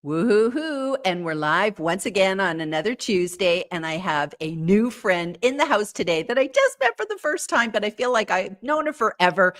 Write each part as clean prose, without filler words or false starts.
Woohoo! And we're live once again on another Tuesday. And I have a new friend in the house today that I just met for the first time, but I feel like I've known her forever.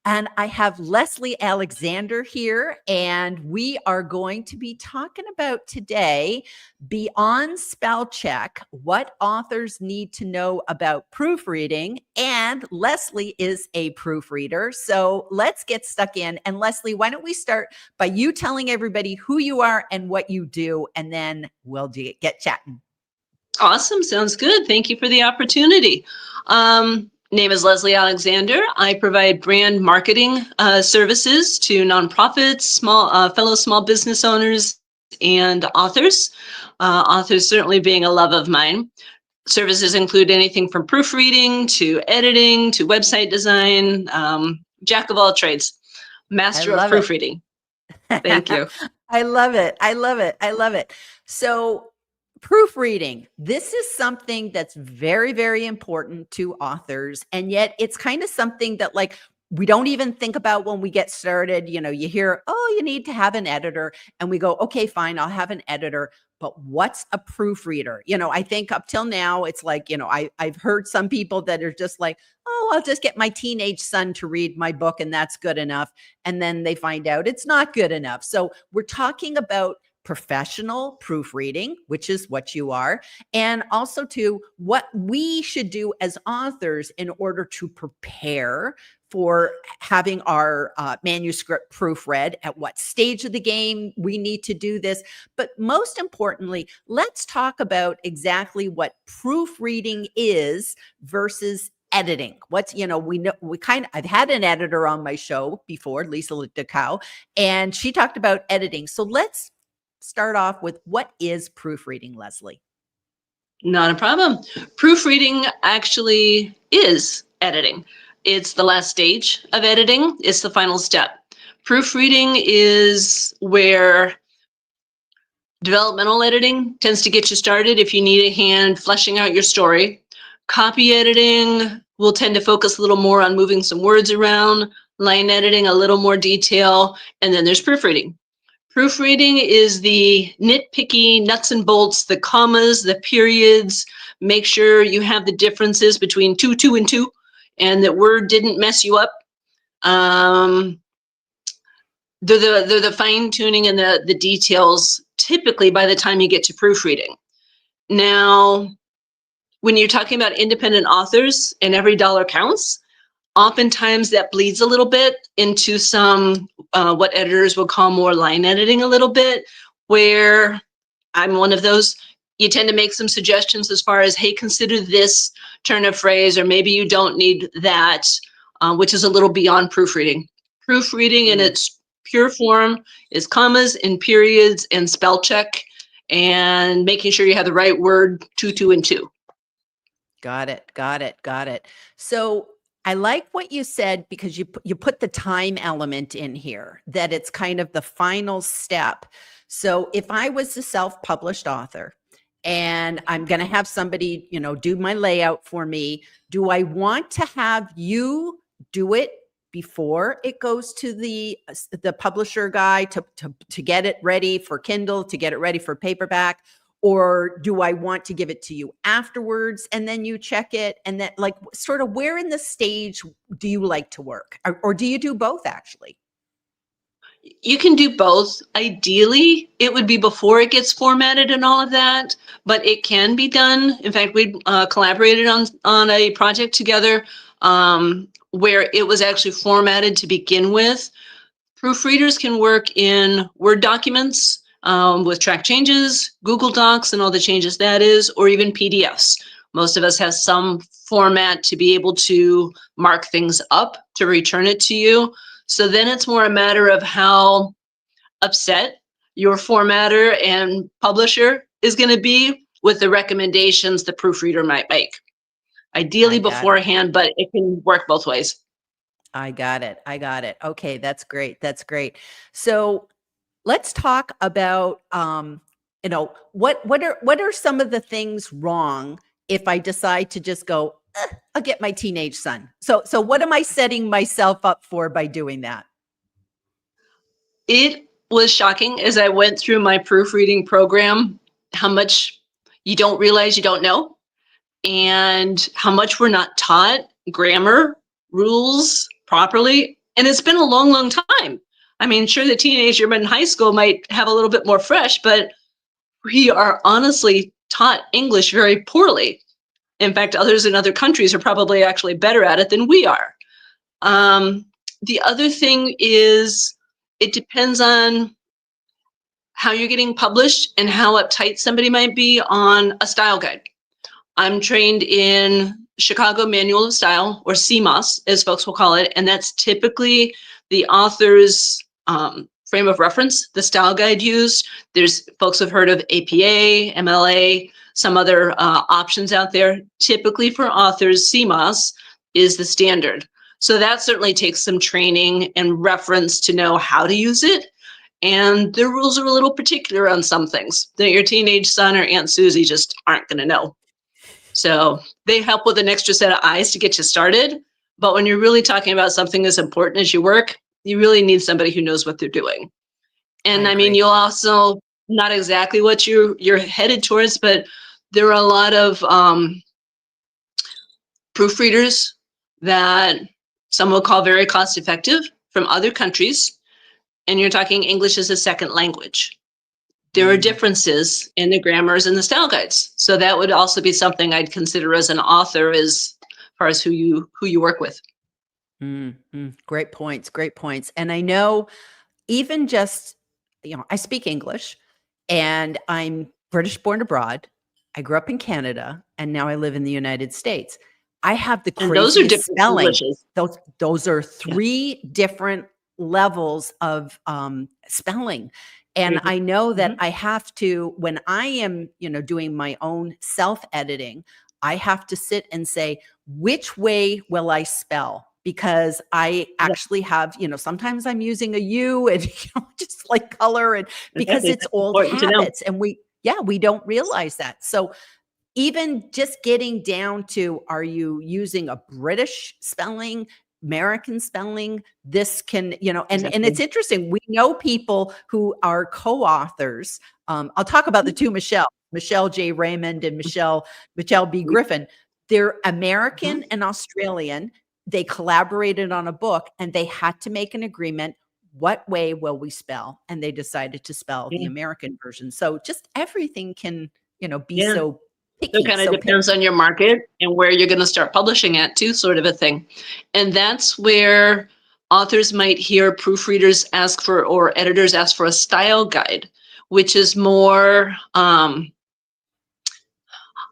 And I have Lezlee Alexander here, and we are going to be talking about today, beyond spell check, what authors need to know about proofreading. And Lezlee is a proofreader. So let's get stuck in. And Lezlee, why don't we start by you telling everybody who you are and what you do, and then we'll get chatting. Awesome. Sounds good. Thank you for the opportunity. Name is Lezlee Alexander. I provide brand marketing services to nonprofits, fellow small business owners, and authors. Authors certainly being a love of mine. Services include anything from proofreading to editing to website design, jack of all trades, master of proofreading. Thank you. I love it. I love it. I love it. So proofreading, this is something that's very, very important to authors. And yet it's kind of something that we don't even think about when we get started. You know, you hear, oh, you need to have an editor. And we go, okay, fine, I'll have an editor. But what's a proofreader? You know, I think up till now, it's like, you know, I've heard some people that are just like, oh, I'll just get my teenage son to read my book and that's good enough. And then they find out it's not good enough. So we're talking about professional proofreading, which is what you are, and also to what we should do as authors in order to prepare for having our manuscript proofread, at what stage of the game we need to do this. But most importantly, let's talk about exactly what proofreading is versus editing. What's, you know, I've had an editor on my show before, Lezlee Alexander, and she talked about editing. So let's start off with, what is proofreading, Lezlee? Not a problem. Proofreading actually is editing. It's the last stage of editing. It's the final step. Proofreading is where developmental editing tends to get you started if you need a hand fleshing out your story. Copy editing will tend to focus a little more on moving some words around. Line editing, a little more detail. And then there's proofreading. Proofreading is the nitpicky nuts and bolts, the commas, the periods. Make sure you have the differences between two, and two, and that word didn't mess you up. They're the fine tuning and the details typically by the time you get to proofreading. Now, when you're talking about independent authors and every dollar counts, oftentimes that bleeds a little bit into some what editors would call more line editing a little bit, where I'm one of those. You tend to make some suggestions as far as, hey, consider this turn of phrase, or maybe you don't need that, which is a little beyond proofreading. Proofreading in its pure form is commas and periods and spell check and making sure you have the right word, two, and two. Got it. Got it. Got it. So I like what you said, because you put the time element in here, that it's kind of the final step. So if I was a self-published author and I'm going to have somebody, you know, do my layout for me, do I want to have you do it before it goes to the publisher guy to get it ready for Kindle, to get it ready for paperback? Or do I want to give it to you afterwards and then you check it? And then, like, sort of where in the stage do you like to work? Or do you do both, actually? You can do both. Ideally, it would be before it gets formatted and all of that, but it can be done. In fact, we collaborated on a project together where it was actually formatted to begin with. Proofreaders can work in Word documents with track changes, Google Docs and all the changes that is, or even PDFs. Most of us have some format to be able to mark things up to return it to you. So then it's more a matter of how upset your formatter and publisher is going to be with the recommendations the proofreader might make. Ideally beforehand, but it can work both ways. I got it. I got it. Okay, that's great. That's great. So let's talk about, you know, what are some of the things wrong if I decide to just go, I'll get my teenage son. So what am I setting myself up for by doing that? It was shocking as I went through my proofreading program, how much you don't realize you don't know, and how much we're not taught grammar rules properly. And it's been a long, long time. I mean, sure, the teenager in high school might have a little bit more fresh, but we are honestly taught English very poorly. In fact, others in other countries are probably actually better at it than we are. The other thing is it depends on how you're getting published and how uptight somebody might be on a style guide. I'm trained in Chicago Manual of Style, or CMOS, as folks will call it, and that's typically the author's frame of reference, the style guide used. There's folks have heard of APA, MLA, some other options out there. Typically for authors, CMOS is the standard. So that certainly takes some training and reference to know how to use it. And the rules are a little particular on some things that your teenage son or Aunt Susie just aren't going to know. So they help with an extra set of eyes to get you started. But when you're really talking about something as important as your work, you really need somebody who knows what they're doing. And I mean, you'll also, not exactly what you're headed towards, but there are a lot of proofreaders that some will call very cost effective from other countries. And you're talking English as a second language. There are differences in the grammars and the style guides. So that would also be something I'd consider as an author as far as who you work with. Great points. Great points. And I know even just, I speak English and I'm British born abroad. I grew up in Canada and now I live in the United States. I have the craziest those are different spelling. Englishes. Those are three different levels of spelling. And I know that I have to, when I am, doing my own self-editing, I have to sit and say, which way will I spell? Because I actually have, sometimes I'm using a U and just like color, and because it's old habits and we don't realize that. So even just getting down to, are you using a British spelling, American spelling? This can, and it's interesting. We know people who are co-authors. I'll talk about the two Michelle J. Raymond and Michelle B. Griffin. They're American and Australian. They collaborated on a book and they had to make an agreement. What way will we spell? And they decided to spell the American version. So just everything can, be so picky. So it kind of depends on your market and where you're going to start publishing at too, sort of a thing. And that's where authors might hear proofreaders ask for, or editors ask for, a style guide, which is more,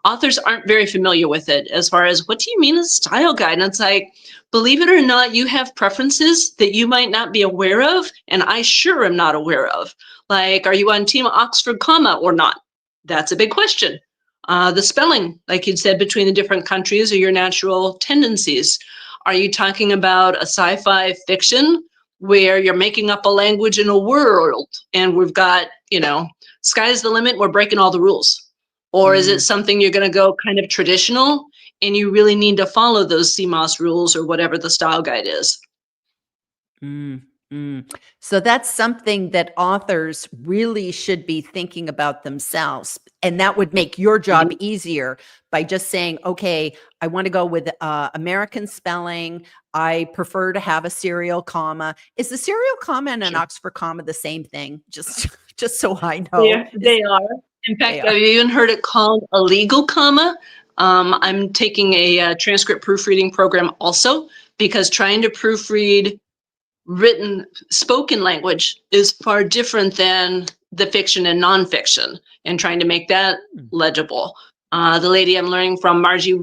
authors aren't very familiar with it as far as, what do you mean a style guide? And it's like, believe it or not, you have preferences that you might not be aware of, and I sure am not aware of. Like, are you on Team Oxford comma or not? That's a big question. The spelling, like you said, between the different countries, or your natural tendencies. Are you talking about a sci-fi fiction where you're making up a language in a world and we've got, sky's the limit, we're breaking all the rules? Or is it something you're going to go kind of traditional and you really need to follow those CMOS rules or whatever the style guide is? So that's something that authors really should be thinking about themselves. And that would make your job easier by just saying, okay, I want to go with American spelling. I prefer to have a serial comma. Is the serial comma and an Oxford comma the same thing? Just so I know. Yeah, they are. In fact, I've even heard it called a legal comma. I'm taking a transcript proofreading program also, because trying to proofread written spoken language is far different than the fiction and nonfiction, and trying to make that legible. The lady I'm learning from, Margie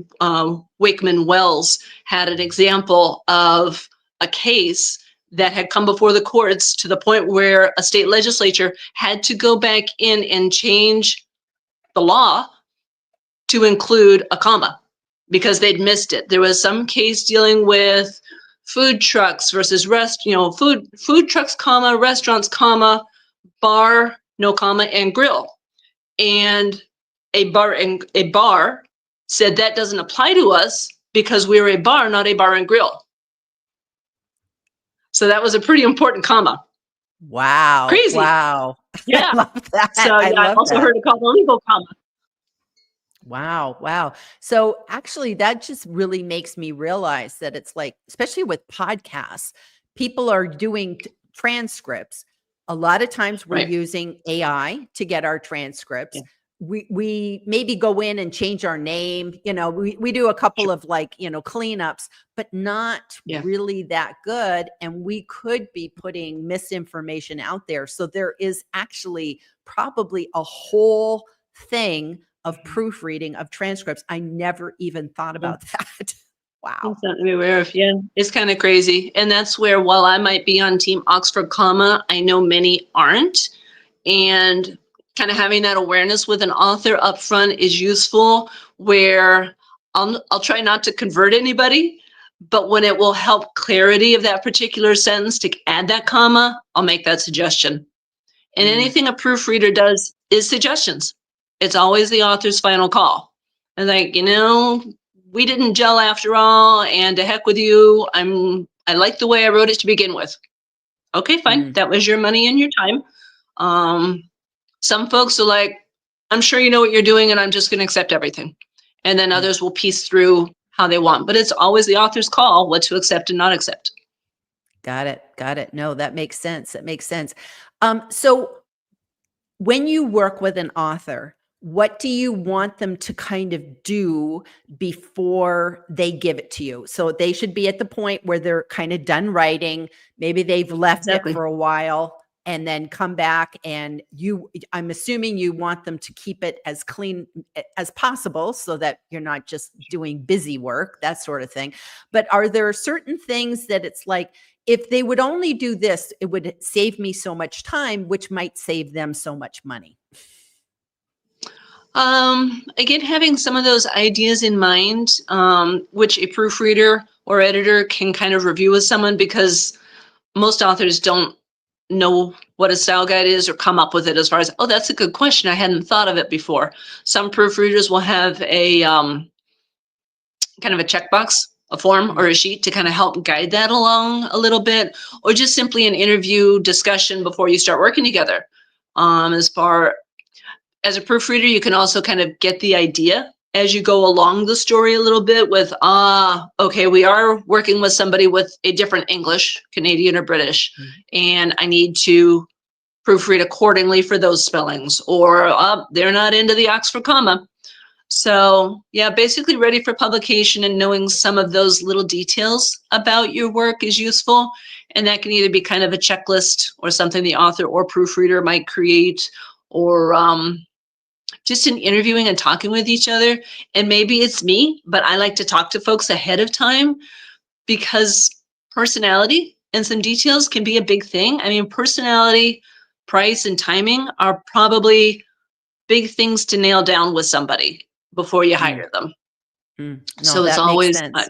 Wakeman Wells, had an example of a case that had come before the courts to the point where a state legislature had to go back in and change the law to include a comma because they'd missed it. There was some case dealing with food trucks versus food trucks, comma, restaurants, comma, bar, no comma, and grill. And a bar said that doesn't apply to us because we're a bar, not a bar and grill. So that was a pretty important comma. Wow. Crazy. Wow. I Yeah. love that. So I yeah, I've love also that. heard it called a legal comma. Wow, wow. So actually that just really makes me realize that it's like, especially with podcasts, people are doing transcripts. A lot of times we're Right. using AI to get our Yeah. transcripts. We maybe go in and change our name, we do a couple Sure. of like, cleanups, but not Yeah. really that good. And we could be putting misinformation out there. So there is actually probably a whole thing of proofreading of transcripts. I never even thought Yeah. about that. Wow. It's something to be aware of. Yeah. It's kind of crazy. And that's where, while I might be on Team Oxford comma, I know many aren't. And kind of having that awareness with an author up front is useful, where I'll try not to convert anybody, but when it will help clarity of that particular sentence to add that comma, I'll make that suggestion. And Mm, anything a proofreader does is suggestions. It's always the author's final call. And like, we didn't gel after all, and to heck with you. I like the way I wrote it to begin with. Okay, fine. mm, That was your money and your time. Um, some folks are like, I'm sure you know what you're doing, and I'm just going to accept everything. And then mm. others will piece through how they want. But it's always the author's call what to accept and not accept. Got it. Got it. No, that makes sense. That makes sense. So when you work with an author, what do you want them to kind of do before they give it to you? So they should be at the point where they're kind of done writing. Maybe they've left it Exactly. for a while and then come back, and I'm assuming you want them to keep it as clean as possible so that you're not just doing busy work, that sort of thing. But are there certain things that it's like, if they would only do this, it would save me so much time, which might save them so much money? Again, having some of those ideas in mind, which a proofreader or editor can kind of review with someone, because most authors don't know what a style guide is or come up with it as far as, oh, that's a good question. I hadn't thought of it before. Some proofreaders will have a kind of a checkbox, a form Mm, or a sheet to kind of help guide that along a little bit, or just simply an interview discussion before you start working together. As a proofreader, you can also kind of get the idea as you go along the story a little bit with, okay, we are working with somebody with a different English, Canadian or British, mm, and I need to proofread accordingly for those spellings, or they're not into the Oxford comma. So yeah, basically ready for publication, and knowing some of those little details about your work is useful. And that can either be kind of a checklist or something the author or proofreader might create, or just in interviewing and talking with each other. And maybe it's me, but I like to talk to folks ahead of time, because personality and some details can be a big thing. I mean, personality, price, and timing are probably big things to nail down with somebody before you mm, hire them. No, So it's that makes always, sense.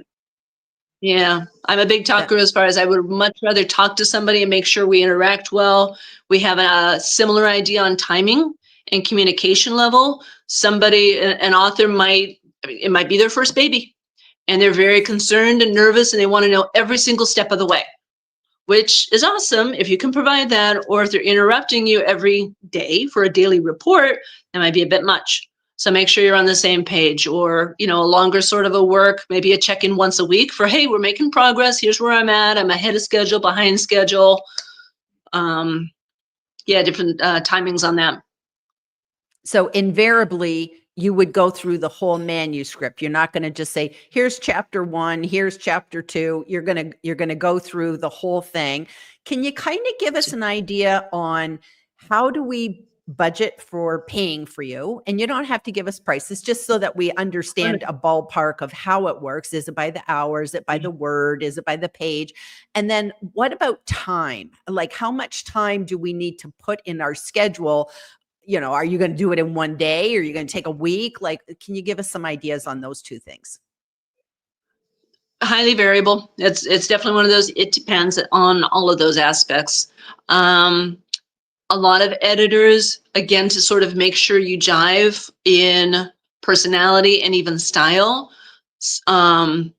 yeah, I'm a big That talker, as far as I would much rather talk to somebody and make sure we interact well. We have a similar idea on timing and communication level. An author it might be their first baby, and they're very concerned and nervous, and they want to know every single step of the way, which is awesome if you can provide that. Or if they're interrupting you every day for a daily report, that might be a bit much. So make sure you're on the same page. Or, a longer sort of a work, maybe a check-in once a week for, hey, we're making progress. Here's where I'm at. I'm ahead of schedule, behind schedule. Um, yeah, different timings on that. So invariably, you would go through the whole manuscript. You're not going to just say, "Here's chapter 1, here's chapter 2." You're going to go through the whole thing. Can you kind of give us an idea on how do we budget for paying for you? And you don't have to give us prices, just so that we understand a ballpark of how it works. Is it by the hour? Is it by the word? Is it by the page? And then what about time? Like, how much time do we need to put in our schedule? Are you going to do it in one day? Or are you going to take a week? Like, can you give us some ideas on those two things? Highly variable. It's definitely one of those. It depends on all of those aspects. Um, a lot of editors, again, to sort of make sure you jive in personality and even style, um,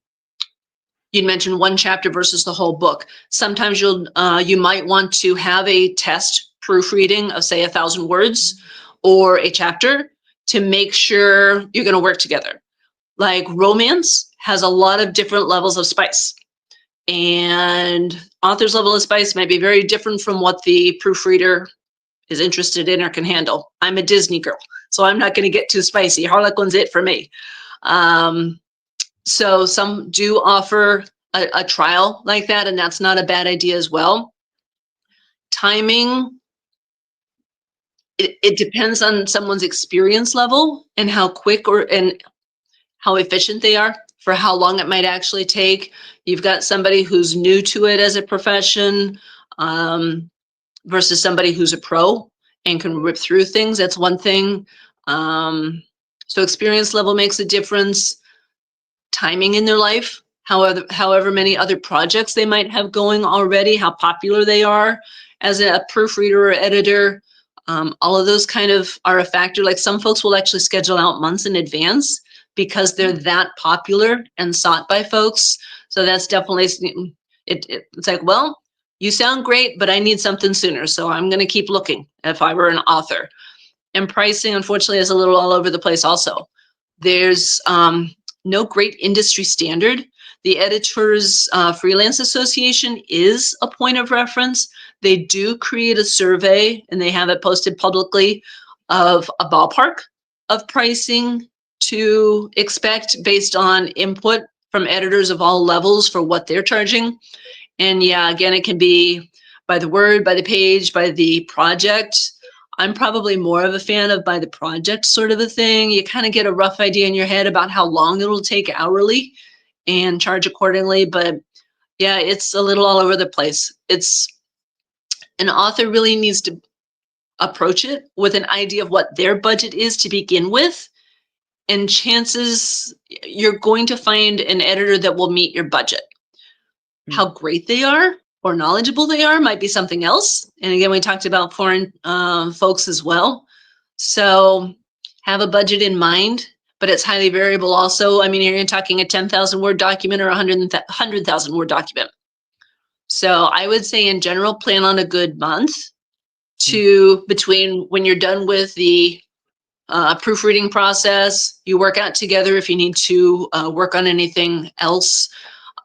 you'd mentioned one chapter versus the whole book. Sometimes you might want to have a test proofreading of, say, 1,000 words or a chapter to make sure you're going to work together. Like romance has a lot of different levels of spice, and author's level of spice might be very different from what the proofreader is interested in or can handle. I'm a Disney girl, so I'm not going to get too spicy. Harlequin's it for me. So some do offer a trial like that, and that's not a bad idea as well. Timing, it depends on someone's experience level and how quick and how efficient they are for how long it might actually take. You've got somebody who's new to it as a profession versus somebody who's a pro and can rip through things. That's one thing. So experience level makes a difference. Timing in their life, however many other projects they might have going already, how popular they are as a proofreader or editor. All of those kind of are a factor. Like some folks will actually schedule out months in advance because they're that popular and sought by folks. So that's definitely, it's like, well, you sound great, but I need something sooner. So I'm going to keep looking if I were an author. And pricing, unfortunately, is a little all over the place also. There's no great industry standard. The Editors Freelance Association is a point of reference. They do create a survey, and they have it posted publicly, of a ballpark of pricing to expect based on input from editors of all levels for what they're charging. And yeah, again, it can be by the word, by the page, by the project. I'm probably more of a fan of by the project sort of a thing. You kind of get a rough idea in your head about how long it'll take hourly and charge accordingly. But yeah, it's a little all over the place. It's an author really needs to approach it with an idea of what their budget is to begin with. And chances you're going to find an editor that will meet your budget. How great they are or knowledgeable they are might be something else. And again, we talked about foreign folks as well. So have a budget in mind, but it's highly variable also. I mean, you're talking a 10,000 word document or a 100,000 word document. So I would say in general, plan on a good month to between when you're done with the proofreading process, you work out together if you need to work on anything else.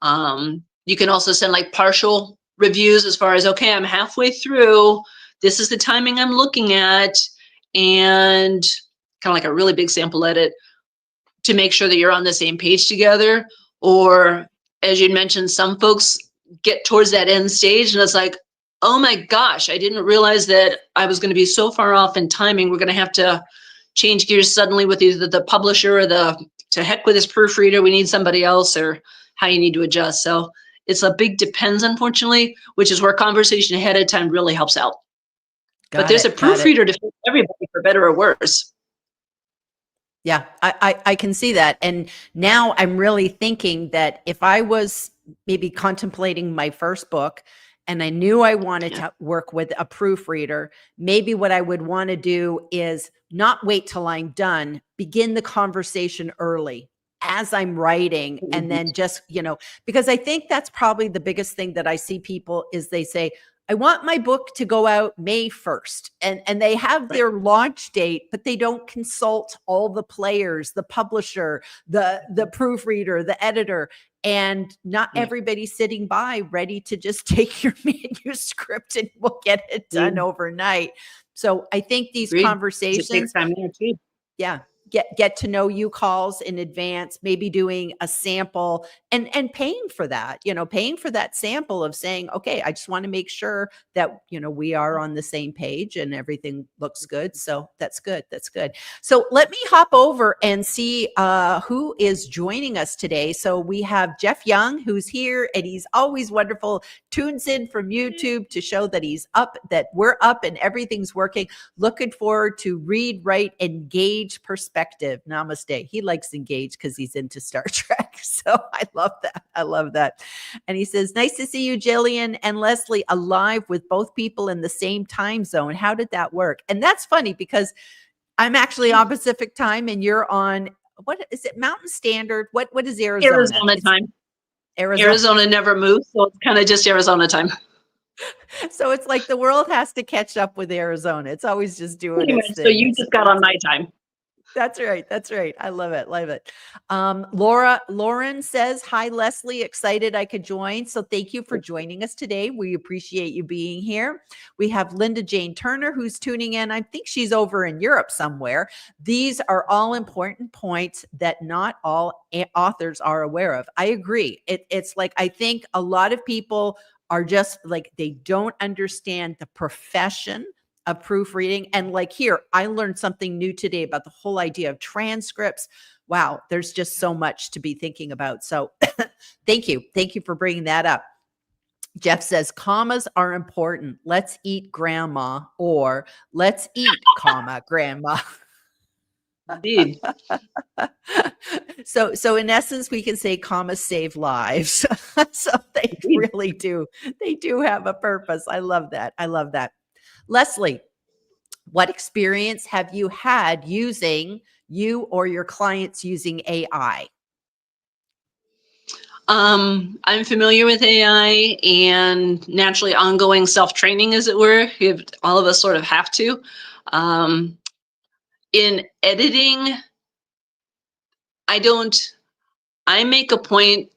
You can also send like partial reviews as far as, okay, I'm halfway through. This is the timing I'm looking at, and kind of like a really big sample edit to make sure that you're on the same page together. Or as you mentioned, some folks get towards that end stage and it's like, oh my gosh, I didn't realize that I was going to be so far off in timing. We're going to have to change gears suddenly with either the publisher or to heck with this proofreader. We need somebody else, or how you need to adjust. So it's a big depends, unfortunately, which is where conversation ahead of time really helps out. But there's a proofreader to fit everybody, for better or worse. Yeah, I can see that. And now I'm really thinking that if I was maybe contemplating my first book and I knew I wanted to work with a proofreader, maybe what I would want to do is not wait till I'm done, begin the conversation early as I'm writing, and then just, because I think that's probably the biggest thing that I see people is they say, I want my book to go out May 1st, and they have their launch date, but they don't consult all the players, the publisher, the proofreader, the editor, and not everybody's sitting by ready to just take your manuscript and we'll get it done overnight. So I think these conversations, it takes time there too. Yeah. Get to know you calls in advance, maybe doing a sample and paying for that, paying for that sample of saying, okay, I just want to make sure that, we are on the same page and everything looks good. So that's good. That's good. So let me hop over and see who is joining us today. So we have Jeff Young, who's here, and he's always wonderful, tunes in from YouTube to show that he's up, that we're up and everything's working. Looking forward to read, write, engage perspective. Namaste. He likes engage because he's into Star Trek. So I love that. I love that. And he says, nice to see you, Gillian and Lezlee, alive with both people in the same time zone. How did that work? And that's funny because I'm actually on Pacific time and you're on, what is it? Mountain Standard. What is Arizona? Arizona time. Arizona never moves, so it's kind of just Arizona time. So it's like the world has to catch up with Arizona. It's always just doing its thing. So you just got on my time. That's right. That's right. I love it. Love it. Lauren says, hi, Lezlee. Excited I could join. So thank you for joining us today. We appreciate you being here. We have Linda Jane Turner who's tuning in. I think she's over in Europe somewhere. These are all important points that not all authors are aware of. I agree. It's like, I think a lot of people are just like, they don't understand the profession of proofreading. And like here, I learned something new today about the whole idea of transcripts. Wow, there's just so much to be thinking about. So thank you. Thank you for bringing that up. Jeff says, commas are important. Let's eat grandma, or let's eat, comma, grandma. Indeed. So in essence, we can say commas save lives. So they really do. They do have a purpose. I love that. I love that. Lezlee, what experience have you had using you or your clients using AI? I'm familiar with AI and naturally ongoing self-training, as it were. All of us sort of have to. In editing, I make a point,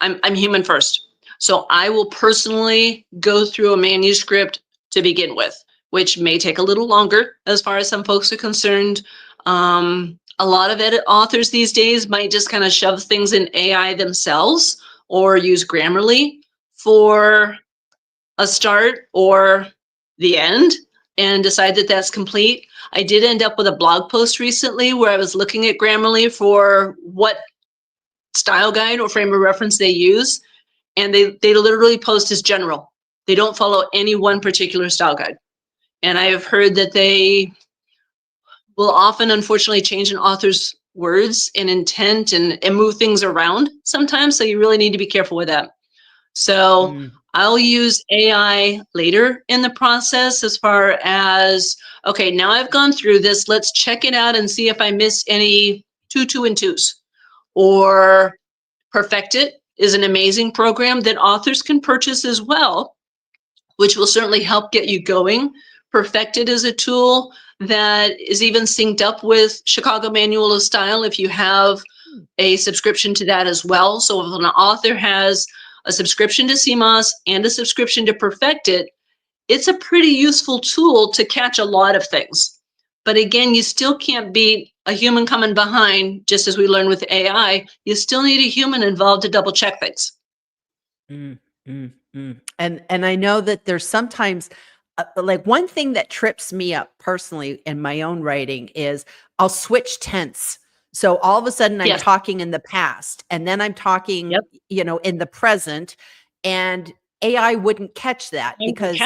I'm human first. So I will personally go through a manuscript to begin with, which may take a little longer as far as some folks are concerned. A lot of edit authors these days might just kind of shove things in AI themselves or use Grammarly for a start or the end and decide that that's complete. I did end up with a blog post recently where I was looking at Grammarly for what style guide or frame of reference they use, and they literally post as general. They don't follow any one particular style guide. And I have heard that they will often, unfortunately, change an author's words and intent and move things around sometimes. So you really need to be careful with that. So I'll use AI later in the process as far as, okay, now I've gone through this, let's check it out and see if I missed any 2 and 2s. Or Perfect It is an amazing program that authors can purchase as well, which will certainly help get you going. Perfect It is a tool that is even synced up with Chicago Manual of Style if you have a subscription to that as well. So if an author has a subscription to CMOS and a subscription to Perfect It, it's a pretty useful tool to catch a lot of things. But again, you still can't beat a human coming behind, just as we learned with AI. You still need a human involved to double check things. And I know that there's sometimes like one thing that trips me up personally in my own writing is I'll switch tense. So all of a sudden I'm talking in the past and then I'm talking, you know, in the present, and AI wouldn't catch that because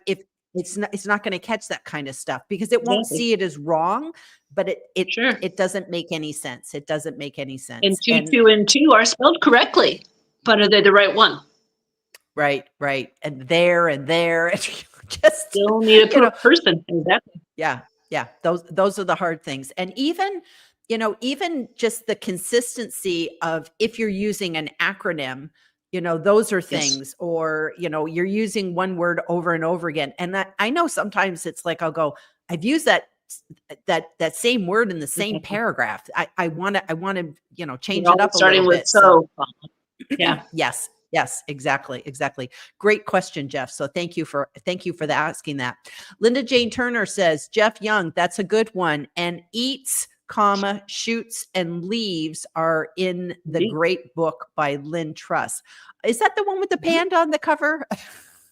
if it's not going to catch that kind of stuff because it won't see it as wrong, but it doesn't make any sense. It doesn't make any sense. And 2 and 2 are spelled correctly, but are they the right one? Right. And there and just still need a person. Exactly. Yeah. Those are the hard things. And even, you know, even just the consistency of if you're using an acronym, you know, those are things, or, you know, you're using one word over and over again. And I know sometimes it's like, I'll go, I've used that same word in the same paragraph. I want to, you know, change it up a little bit. So yeah. Yes, exactly. Great question, Jeff. So thank you for asking that. Linda Jane Turner says, Jeff Young, that's a good one. And eats, comma, shoots, and leaves are in the great book by Lynn Truss. Is that the one with the panda on the cover?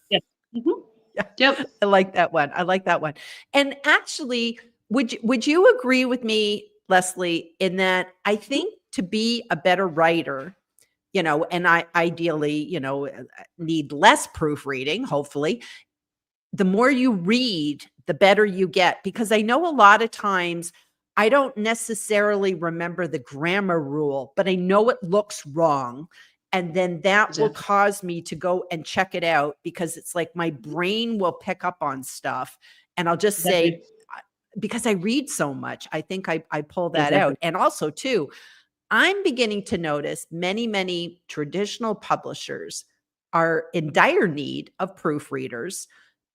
Yes. Yep. I like that one. And actually, would you agree with me, Lezlee, in that I think to be a better writer, you know, and I ideally, you know, need less proofreading, hopefully, the more you read, the better you get, because I know a lot of times I don't necessarily remember the grammar rule, but I know it looks wrong. And then that will cause me to go and check it out, because it's like my brain will pick up on stuff and I'll just say, because I read so much, I think I pull that out. And also too, I'm beginning to notice many traditional publishers are in dire need of proofreaders,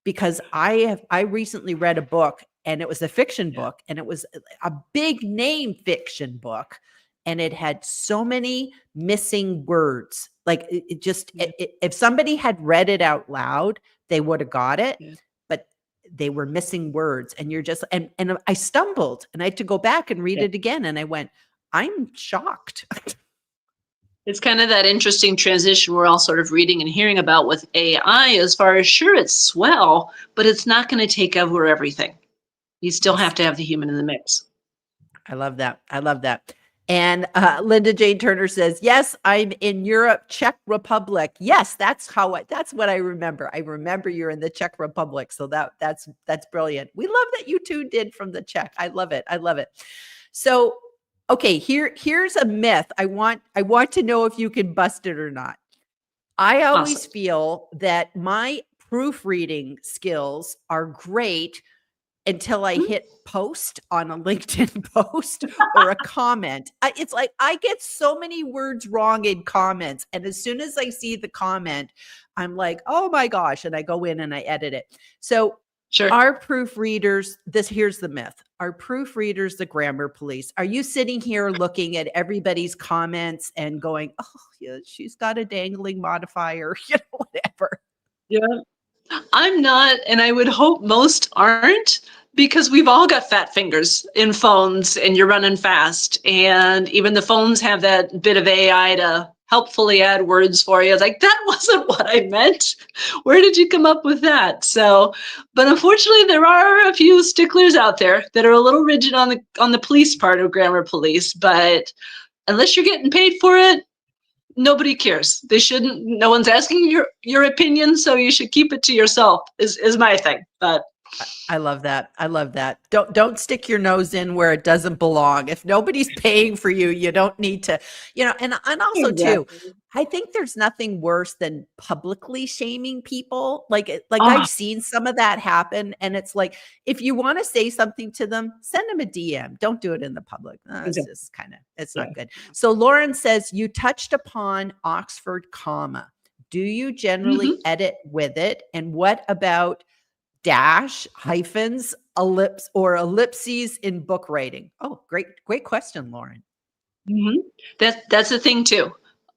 because I recently read a book, and it was a fiction book, and it was a big name fiction book, and it had so many missing words. Like it just, if somebody had read it out loud, they would have got it, but they were missing words, and you're just, and I stumbled, and I had to go back and read it again, and I went, I'm shocked. It's kind of that interesting transition we're all sort of reading and hearing about with AI, as far as, sure, it's swell, but it's not going to take over everything. You still have to have the human in the mix. I love that. I love that. And Linda Jane Turner says, yes, I'm in Europe, Czech Republic. Yes, that's what I remember. I remember you're in the Czech Republic. So that's brilliant. We love that you two did from the Czech. I love it. I love it. So, okay, here's a myth. I want to know if you can bust it or not. I always feel that my proofreading skills are great until I hit post on a LinkedIn post or a comment. It's like I get so many words wrong in comments. And as soon as I see the comment, I'm like, oh my gosh. And I go in and I edit it. So our proofreaders, here's the myth. Are proofreaders the grammar police? Are you sitting here looking at everybody's comments and going, oh, yeah, she's got a dangling modifier, whatever. Yeah. I'm not, and I would hope most aren't, because we've all got fat fingers in phones, and you're running fast. And even the phones have that bit of AI to helpfully add words for you. Like, that wasn't what I meant. Where did you come up with that? So, but unfortunately, there are a few sticklers out there that are a little rigid on the police part of grammar police. But unless you're getting paid for it, nobody cares. They shouldn't. No one's asking your opinion, so you should keep it to yourself. Is my thing. But I love that. I love that. Don't stick your nose in where it doesn't belong. If nobody's paying for you, you don't need to, and also too, I think there's nothing worse than publicly shaming people. Like I've seen some of that happen, and it's like, if you want to say something to them, send them a DM. Don't do it in the public. It's just it's not good. So Lauren says, you touched upon Oxford comma. Do you generally edit with it? And what about dash, hyphens, ellipses in book writing? Oh, great question, Lauren. That's the thing too.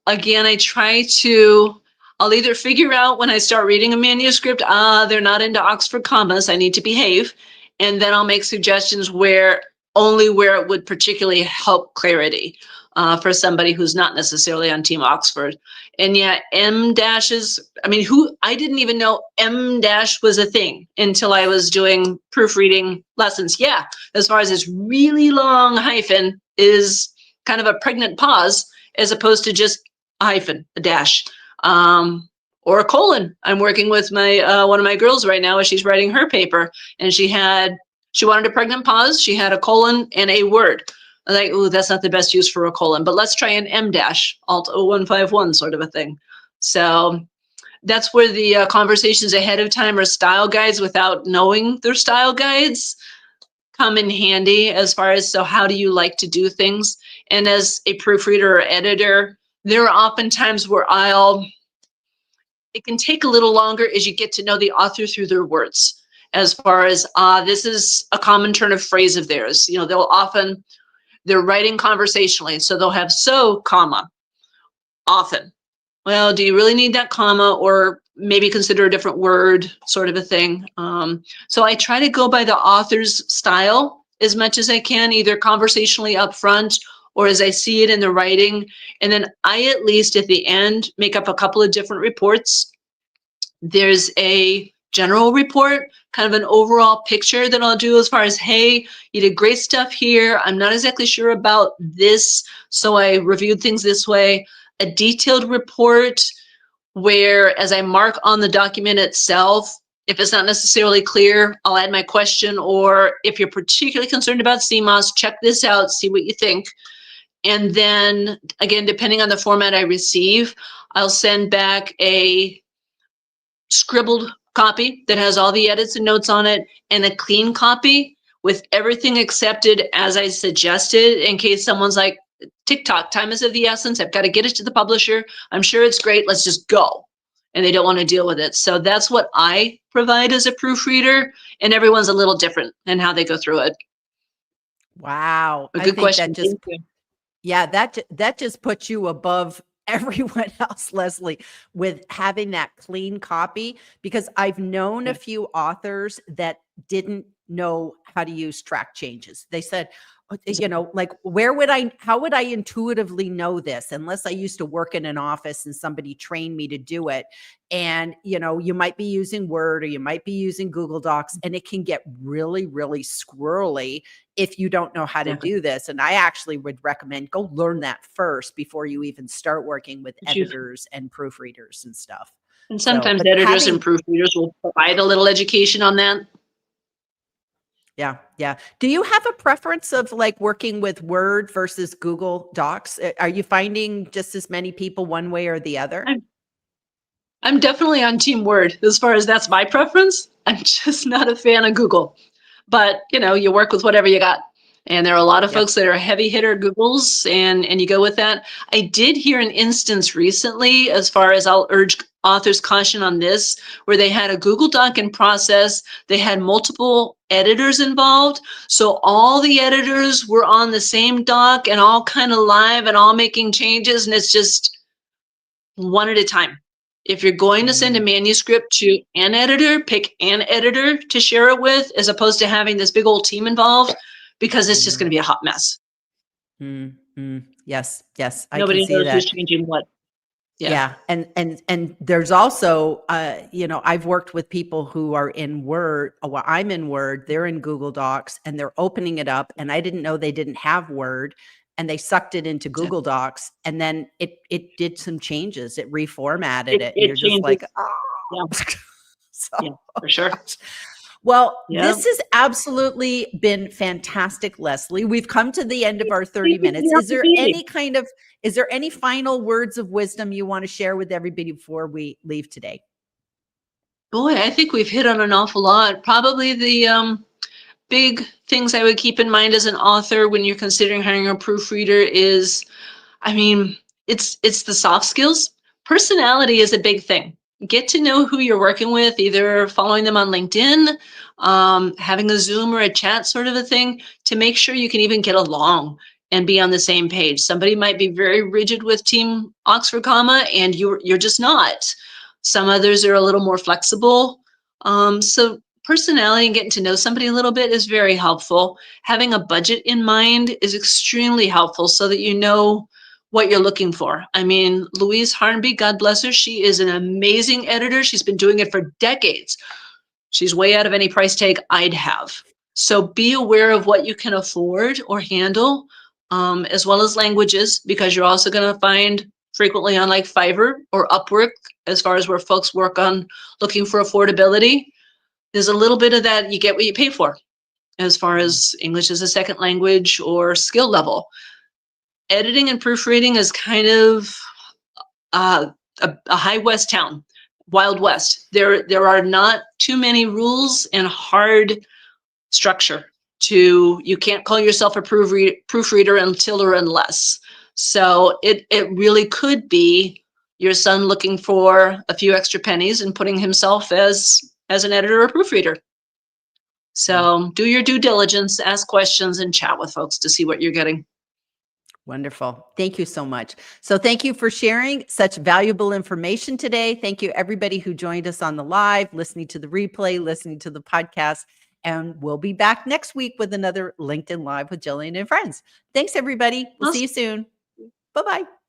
Again, I'll either figure out when I start reading a manuscript, they're not into Oxford commas, I need to behave. And then I'll make suggestions where it would particularly help clarity for somebody who's not necessarily on Team Oxford. And yeah, M dashes, I didn't even know M dash was a thing until I was doing proofreading lessons. Yeah, as far as this really long hyphen is kind of a pregnant pause, as opposed to just a hyphen, a dash, or a colon. I'm working with my one of my girls right now as she's writing her paper, and she wanted a pregnant pause. She had a colon and a word. I'm like, ooh, that's not the best use for a colon, but let's try an M dash, Alt 0151 sort of a thing. So that's where the conversations ahead of time or style guides without knowing their style guides come in handy, as far as, so how do you like to do things? And as a proofreader or editor, there are often times where it can take a little longer as you get to know the author through their words, as far as this is a common turn of phrase of theirs. They're writing conversationally, so they'll have so, comma, often. Well, do you really need that comma, or maybe consider a different word, sort of a thing? So I try to go by the author's style as much as I can, either conversationally up front or as I see it in the writing. And then I, at least at the end, make up a couple of different reports. There's a general report, kind of an overall picture that I'll do, as far as, hey, you did great stuff here. I'm not exactly sure about this, so I reviewed things this way. A detailed report where, as I mark on the document itself, if it's not necessarily clear, I'll add my question, or if you're particularly concerned about CMOS, check this out, see what you think. And then, again, depending on the format I receive, I'll send back a scribbled copy that has all the edits and notes on it, and a clean copy with everything accepted as I suggested, in case someone's like, TikTok, time is of the essence. I've got to get it to the publisher. I'm sure it's great. Let's just go. And they don't want to deal with it. So that's what I provide as a proofreader. And everyone's a little different in how they go through it. Wow. A I good think question. that just, yeah, that just puts you above everyone else, Lezlee, with having that clean copy, because I've known a few authors that didn't know how to use track changes. They said, you know, like, how would I intuitively know this unless I used to work in an office and somebody trained me to do it? And, you know, you might be using Word or you might be using Google Docs, and it can get really, really squirrely if you don't know how to do this. And I actually would recommend go learn that first before you even start working with editors and proofreaders and stuff. And sometimes editors and proofreaders will provide a little education on that. Yeah. Yeah. Do you have a preference of like working with Word versus Google Docs? Are you finding just as many people one way or the other? I'm definitely on Team Word as far as that's my preference. I'm just not a fan of Google. But, you know, you work with whatever you got. And there are a lot of folks that are heavy hitter Googles, and you go with that. I did hear an instance recently, as far as I'll urge authors caution on this, where they had a Google Doc in process. They had multiple editors involved. So all the editors were on the same doc and all kind of live and all making changes. And it's just one at a time. If you're going to send a manuscript to an editor, pick an editor to share it with, as opposed to having this big old team involved, because it's just going to be a hot mess. Yes. Yes. Nobody I can see knows that. who's changing what. Yeah. And there's also, you know, I've worked with people who are in Word. Well, I'm in Word, they're in Google Docs, and they're opening it up. And I didn't know they didn't have Word, and they sucked it into Google Docs, and then it did some changes. It reformatted it. And you're just like, oh. Yeah, for sure. Well, this has absolutely been fantastic, Lezlee. We've come to the end of our 30 minutes. Is there any final words of wisdom you want to share with everybody before we leave today? Boy, I think we've hit on an awful lot. Probably the big things I would keep in mind as an author when you're considering hiring a proofreader is, I mean, it's the soft skills. Personality is a big thing. Get to know who you're working with, either following them on LinkedIn, having a Zoom or a chat sort of a thing, to make sure you can even get along and be on the same page. Somebody might be very rigid with Team Oxford comma, and you're just not. Some others are a little more flexible. So personality and getting to know somebody a little bit is very helpful. Having a budget in mind is extremely helpful so that you know what you're looking for. I mean, Louise Harnby, God bless her, she is an amazing editor. She's been doing it for decades. She's way out of any price tag I'd have. So be aware of what you can afford or handle, as well as languages, because you're also going to find frequently on like Fiverr or Upwork, as far as where folks work on looking for affordability, there's a little bit of that. You get what you pay for, as far as English as a second language or skill level. Editing and proofreading is kind of a high west town, Wild West. There are not too many rules and hard structure to, you can't call yourself a proofreader until or unless. So it really could be your son looking for a few extra pennies and putting himself as an editor or proofreader. So do your due diligence, ask questions, and chat with folks to see what you're getting. Wonderful. Thank you so much. So thank you for sharing such valuable information today. Thank you, everybody who joined us on the live, listening to the replay, listening to the podcast. And we'll be back next week with another LinkedIn Live with Gillian and Friends. Thanks, everybody. We'll see you soon. Bye-bye.